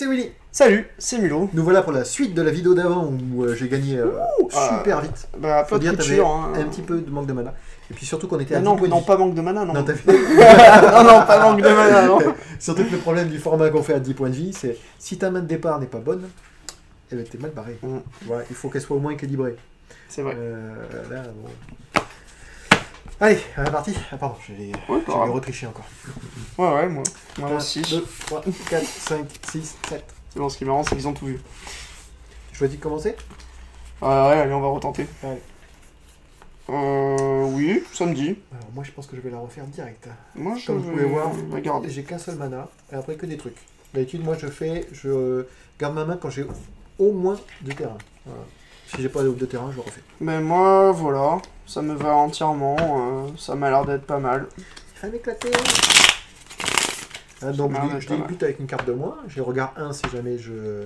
c'est Willy. Salut, c'est Mulot. Nous voilà pour la suite de la vidéo d'avant où j'ai gagné super vite. Bah, pas de coup de sûr, hein. Un petit peu de manque de mana. Et puis surtout qu'on était à non, 10 points de non, vie. pas manque de mana, non. Non, t'as fait... non, pas manque de mana, non. Surtout que le problème du format qu'on fait à 10 points de vie, c'est si ta main de départ n'est pas bonne, eh ben t'es mal barré. Voilà, il faut qu'elle soit au moins équilibrée. C'est vrai. Là, bon... Allez, on est parti. Ah pardon, j'ai retriché encore. Ouais, moi 1, aussi. 2, 3, 4, 5, 6, 7. C'est bon, ce qui est marrant, c'est qu'ils ont tout vu. Tu choisis de commencer? Ouais, allez, on va retenter. Allez. Oui, samedi. Alors moi je pense que je vais la refaire direct. Moi je Comme vous pouvez voir, regarder. j'ai qu'un seul mana, et après que des trucs. D'habitude moi je garde ma main quand j'ai au moins 2 terrains. Voilà. Si j'ai pas de terrain, je le refais. Mais moi, voilà, ça me va entièrement, ça m'a l'air d'être pas mal. Il va m'éclater. Donc je débute avec une carte de moins, j'ai regard 1 si jamais je...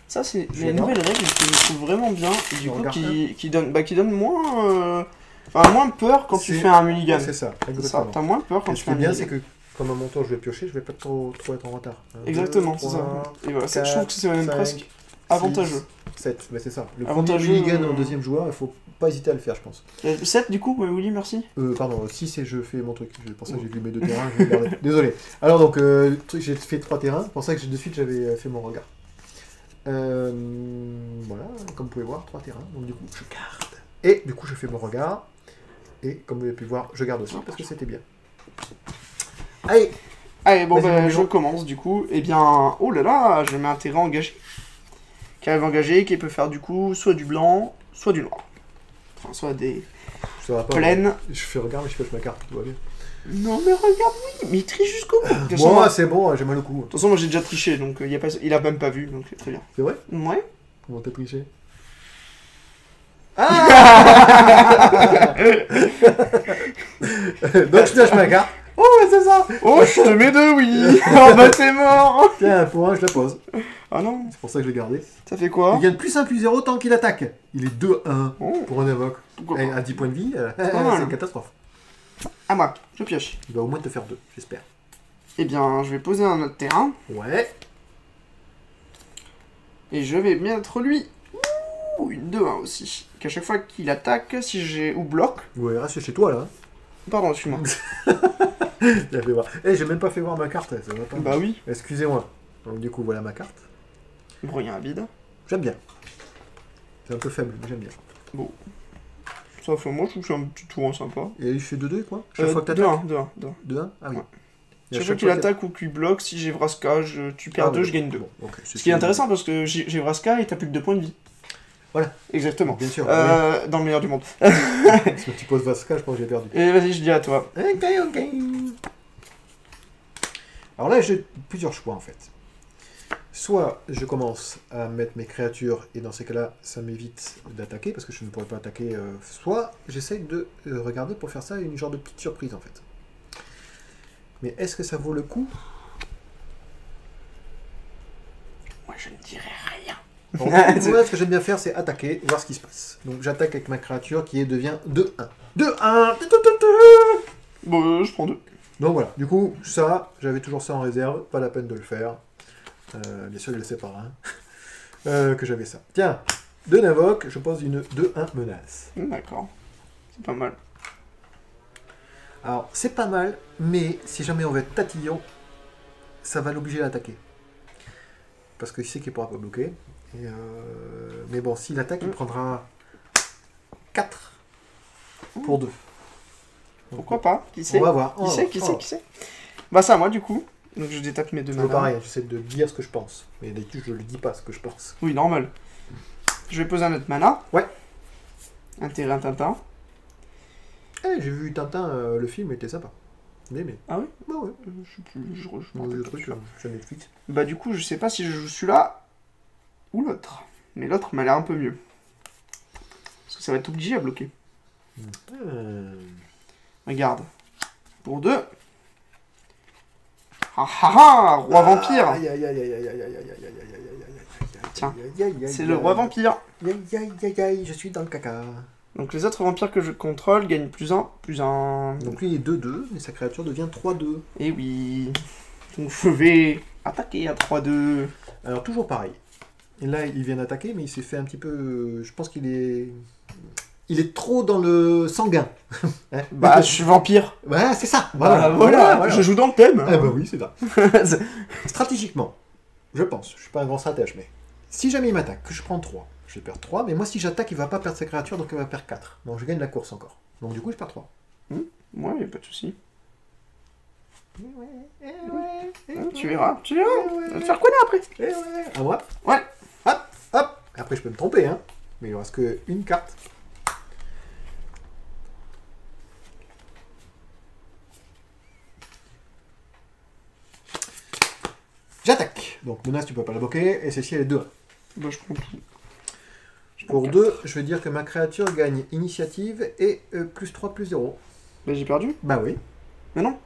Ça c'est les nouvelles règles que je trouve vraiment bien, et du coup qui donnent moins... Enfin, moins peur quand tu fais un mulligan. C'est ça, exactement. T'as moins peur quand tu fais un mulligan. Ce qui est bien, c'est que comme à mon tour je vais piocher, je vais pas trop être en retard. Exactement, c'est ça. Et voilà, 4, je trouve que c'est même presque avantageux. 7, mais c'est ça. Le avantageux, premier mulligan en deuxième joueur, il faut pas hésiter à le faire, je pense. 7 du coup, Willy, merci. Pardon, 6 et je fais mon truc. Pour ça que j'ai vu mes 2 terrains, je vais garder. Désolé. Alors donc, j'ai fait 3 terrains, c'est pour ça que de suite j'avais fait mon regard. Voilà, comme vous pouvez voir, 3 terrains, donc du coup je garde. Et du coup je fais mon regard. Et comme vous avez pu voir, je garde aussi parce que c'était bien. Allez, bon bah je commence du coup. Eh bien, oh là là, je mets un terrain engagé. Qui arrive engagé, qui peut faire du coup soit du blanc, soit du noir. Enfin, soit des plaines. Je fais regard, mais je pioche ma carte, tout va bien. Non mais regarde, oui, mais il triche jusqu'au bout. Moi c'est bon, j'ai mal au cou. De toute façon, moi j'ai déjà triché, donc il a même pas vu, donc c'est très bien. C'est vrai? Ouais. Comment t'as triché? Donc je pioche ma carte. Oh, c'est ça. Oh, je te mets 2, oui. Oh bah c'est mort. Tiens, pour 1, je la pose. Ah non. C'est pour ça que je l'ai gardé. Ça fait quoi? Il gagne +1/+0 tant qu'il attaque. Il est 2-1 pour un invoque. Et à 10 points de vie, c'est une catastrophe. À moi, je pioche. Il va au moins te faire 2, j'espère. Eh bien, je vais poser un autre terrain. Ouais. Et je vais mettre lui. Ouh, une 2-1 aussi. Qu'à chaque fois qu'il attaque, si j'ai ou bloque. Ouais, reste chez toi là. Pardon, excuse-moi. J'ai même pas fait voir ma carte. Ça va pas. Bah oui. Excusez-moi. Donc du coup, voilà ma carte. Brouillard à vide. J'aime bien. C'est un peu faible, mais j'aime bien. Bon. Ça fait moi, je trouve que c'est un petit tour sympa. Et il fait 2-2 quoi? Chaque fois que t'attaques 2-1. 2-1. Ah oui. Ouais. Chaque fois qu'il attaque ou qu'il bloque, si j'ai Vraska, tu perds 2, je gagne 2. Bon, okay, ce qui est intéressant parce que j'ai Vraska et t'as plus que 2 points de vie. Voilà. Exactement. Bien sûr. Dans le meilleur du monde. Parce que tu poses Vraska, je pense que j'ai perdu. Et vas-y, je dis à toi. Ok. Alors là, j'ai plusieurs choix en fait. Soit je commence à mettre mes créatures, et dans ces cas-là, ça m'évite d'attaquer, parce que je ne pourrais pas attaquer. Soit j'essaye de regarder pour faire ça une genre de petite surprise en fait. Mais est-ce que ça vaut le coup? Moi, je ne dirai rien. Moi, ce que j'aime bien faire, c'est attaquer, voir ce qui se passe. Donc j'attaque avec ma créature qui devient 2-1. 2-1. Bon, je prends 2. Donc voilà, du coup, ça, j'avais toujours ça en réserve, pas la peine de le faire. Bien sûr, je le sais pas, hein. Que j'avais ça. Tiens, 2 d'invoque, je pose une 2-1 menace. D'accord, c'est pas mal. Alors, c'est pas mal, mais si jamais on va être tatillon, ça va l'obliger à attaquer. Parce qu'il sait qu'il pourra pas bloquer. Mais bon, s'il attaque, il prendra 4 pour 2. Pourquoi pas? Qui sait? On va voir. Qui sait? Bah ça, moi du coup. Donc je détape mes 2 manas. C'est pareil, j'essaie de dire ce que je pense. Mais d'habitude, je ne le dis pas ce que je pense. Oui, normal. Je vais poser un autre mana. Ouais. Un terrain Tintin. J'ai vu Tintin, le film était sympa. Mais... Ah oui? Bah ouais. Je sais plus, je le truc sur Netflix. Bah du coup, je sais pas si je joue celui-là ou l'autre. Mais l'autre m'a l'air un peu mieux. Parce que ça va être obligé à bloquer. Regarde. Pour 2. Ah ah ah, roi vampire. Tiens, c'est le roi vampire. Je suis dans le caca. Donc les autres vampires que je contrôle gagnent +1. Donc lui il est 2-2, mais sa créature devient 3-2. Et oui. Donc je vais attaquer à 3-2. Alors, toujours pareil. Et là, il vient d'attaquer, mais il s'est fait un petit peu... Je pense qu'il est... Il est trop dans le sanguin. Hein. Bah, je suis vampire. Ouais, c'est ça. Bah, voilà, je joue dans le thème. Ah bah oui, c'est ça. Stratégiquement, je pense, je suis pas un grand stratège, mais si jamais il m'attaque, que je prends 3, je vais perdre 3, mais moi si j'attaque, il va pas perdre sa créature, donc il va perdre 4. Donc je gagne la course encore. Donc du coup, je perds 3. Ouais, pas de soucis. Ouais, Tu verras, tu verras. On va te faire connaître après. À moi. Ouais. Hop, hop. Après, je peux me tromper, hein. Mais il ne reste qu'une carte. J'attaque. Donc menace, tu peux pas la bloquer, et celle-ci elle est 2. Bah, je prends tout. Pour 2, je vais dire que ma créature gagne initiative et plus 3, plus 0. Bah, j'ai perdu. Bah oui. Mais non.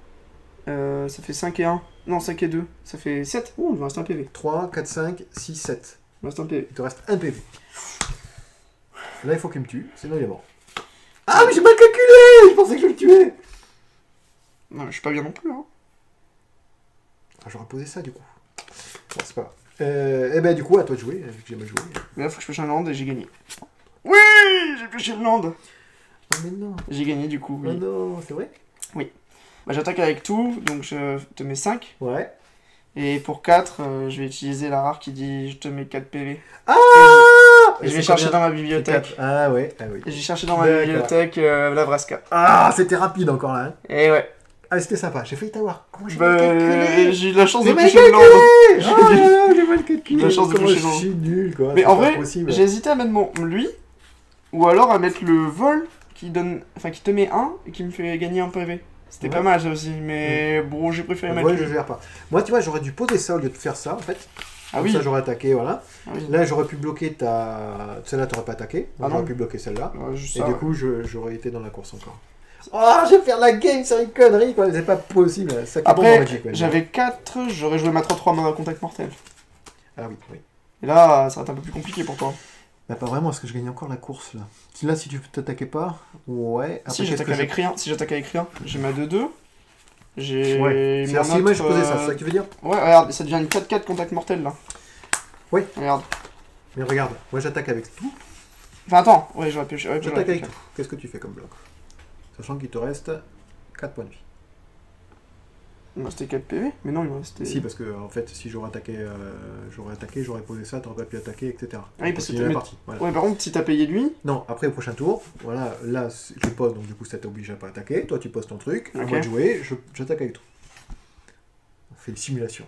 Ça fait 5 et 1. Non, 5 et 2. Ça fait 7. Ouh, il me reste un PV. 3, 4, 5, 6, 7. Il me reste un PV. Il te reste un PV. Là, il faut qu'il me tue, sinon il est mort. Ah, mais j'ai mal calculé. Je pensais que je le tuais. Non, je suis pas bien non plus, hein. Ah, j'aurais posé ça, du coup. Bon, c'est pas grave. Eh ben, du coup, à toi de jouer, vu que j'ai mal joué. Mais là, faut que je pêche un land et j'ai gagné. Oui, j'ai pêché le land. Oh, mais non. J'ai gagné, du coup, oui. Oh non, c'est vrai? Bah, j'attaque avec tout, donc je te mets 5. Ouais. Et pour 4, je vais utiliser la rare qui dit je te mets 4 PV. Ah! Et je vais chercher dans ma bibliothèque. Ah ouais, ah oui. Et j'ai cherché dans ma D'accord. bibliothèque la Vraska. Ah, c'était rapide encore là. Hein. Et ouais. Ah, c'était sympa. J'ai failli t'avoir. Comment j'ai Bah, mal calculé? j'ai eu de la chance de J'ai mal toucher le land. calculé. Oh là là, j'ai mal calculé. La chance de Comment toucher je le land. suis nul, quoi. Mais C'est en pas vrai, possible. j'ai hésité à mettre lui, ou alors à mettre le vol qui donne, enfin qui te met 1 et qui me fait gagner un PV. C'était Ouais. pas mal ça aussi, mais bon, j'ai préféré mettre Ouais, lui. je gère pas. Moi, tu vois, j'aurais dû poser ça au lieu de faire ça, en fait. Ah Comme oui. ça, j'aurais attaqué, voilà. Ah oui. Là, j'aurais pu bloquer ta... Celle-là, t'aurais pas attaqué. Donc, Ah non. j'aurais pu bloquer celle-là. Ouais, juste Et ça, du ouais. coup, j'aurais été dans la course encore. Oh, je vais faire la game, c'est une connerie, quoi. C'est pas possible. Ça qui est bon dans Après, Magic, ouais. j'avais 4, j'aurais joué ma 3-3 mana contact mortel. Ah oui, oui. Et là, ça va être un peu plus compliqué pour toi. Bah, pas vraiment, parce que je gagne encore la course, là. Là, si tu t'attaquais pas, ouais. Après, Si j'attaque avec rien, j'ai ma 2-2. J'ai Ouais. mon Si moi, je autre, posais ça, c'est ça que tu veux dire? Ouais, regarde, ça devient une 4-4 contact mortel là. Oui. Regarde. Mais regarde, moi, j'attaque avec tout. Enfin, attends, ouais, j'aurais pu. Ouais, J'attaque avec tout. Qu'est-ce que tu fais comme bloc? Sachant qu'il te reste 4 points de vie. Il me restait 4 PV, mais non, il me restait. Si, parce que en fait, si j'aurais attaqué, j'aurais posé ça, t'aurais pas pu attaquer, etc. Ah oui, parce que Continuer la mais- partie. Voilà. Ouais, par contre, si t'as payé lui. Non, après au prochain tour, voilà, là je pose, donc du coup ça t'oblige à pas attaquer. Toi tu poses ton truc, à Ok. moi de jouer, j'attaque avec tout. On fait une simulation.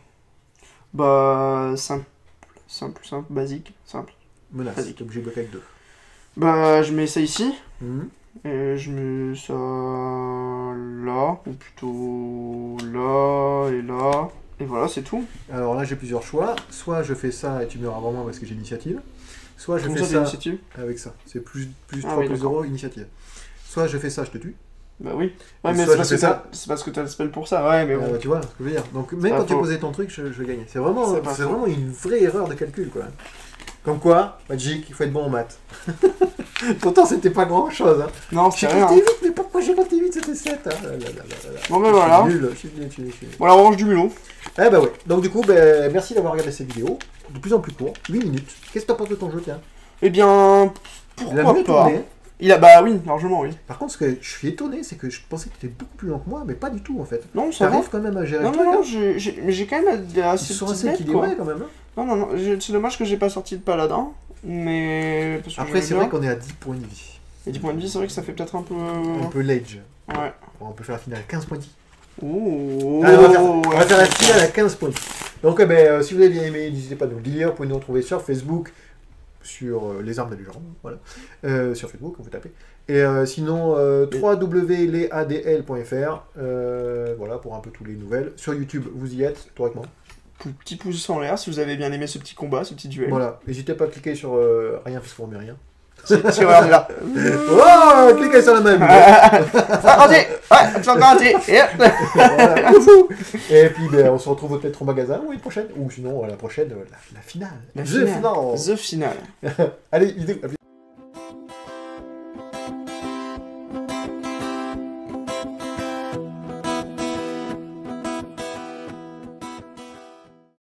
Bah. Simple, basique, simple. Menace, Vas-y. t'es obligé de bloquer avec 2. Bah, je mets ça ici. Mhm. Et je mets ça là, ou plutôt là et là. Et voilà, c'est tout. Alors là j'ai plusieurs choix. Soit je fais ça et tu meurs avant moi parce que j'ai l'initiative. Soit je Comme fais ça, ça l'initiative. avec ça. C'est plus Ah 3 oui, plus d'accord. 0, initiative. Soit je fais ça, je te tue. Bah oui. Ouais, Et mais soit c'est je fais parce que t'as le spell pour ça, ouais, mais bon. Tu vois ce que je veux dire. Donc même pas quand tu faux. posais ton truc, je vais gagner. C'est vraiment, C'est pas c'est faux. vraiment une vraie erreur de calcul quoi. Comme quoi, Magic, il faut être bon en maths. Pourtant c'était pas grand chose. Hein. Non, J'ai c'est rien. compté Hein. vite, mais pourquoi j'ai compté vite? C'était 7. Hein. Bon, ben voilà. Je suis nul. Bon, la revanche du mulot. Eh bah ouais. Donc du coup, ben, merci d'avoir regardé cette vidéo. De plus en plus court, 8 minutes. Qu'est-ce que t'en penses de ton jeu, tiens? Eh bien, Il a pourquoi mieux pas. tourné. Il a, bah oui, largement, oui. Par contre, ce que je suis étonné, c'est que je pensais que tu étais beaucoup plus lent que moi, mais pas du tout en fait. Non, ça va. T'arrives quand même à gérer Non, le truc. non, hein. mais j'ai quand même Ils assez sont de assez petites bêtes, quoi. équilibrés quand même. Hein. Non, c'est dommage que j'ai pas sorti de paladin, mais... Parce que Après, j'aimais c'est bien. vrai qu'on est à 10 points de vie. Et 10 points de vie, c'est vrai que ça fait peut-être un peu... Un peu l'age. Ouais. Bon, on peut faire la finale à 15 points de vie. Ouh. Allez, on va faire la finale à 15 points de vie. Donc, si vous avez bien aimé, n'hésitez pas à nous le dire. Vous pouvez nous retrouver sur Facebook, sur les armes de la légende, voilà. Sur Facebook, on peut taper. Et sinon, www.lesadl.fr, voilà, pour un peu toutes les nouvelles. Sur YouTube, vous y êtes, théoriquement. Petit pouce en l'air si vous avez bien aimé ce petit combat, ce petit duel. Voilà, n'hésitez pas à cliquer sur rien, parce qu'on ne met rien. Si, regardez là. Oh, cliquez sur la même. Raté. Ouais, tu vas encore rater. Et hop. Voilà, wouhou. Et puis, on se retrouve peut-être au magasin ou une prochaine. Ou sinon, la prochaine, la finale. La The finale. finale. The finale. Allez, vidéo.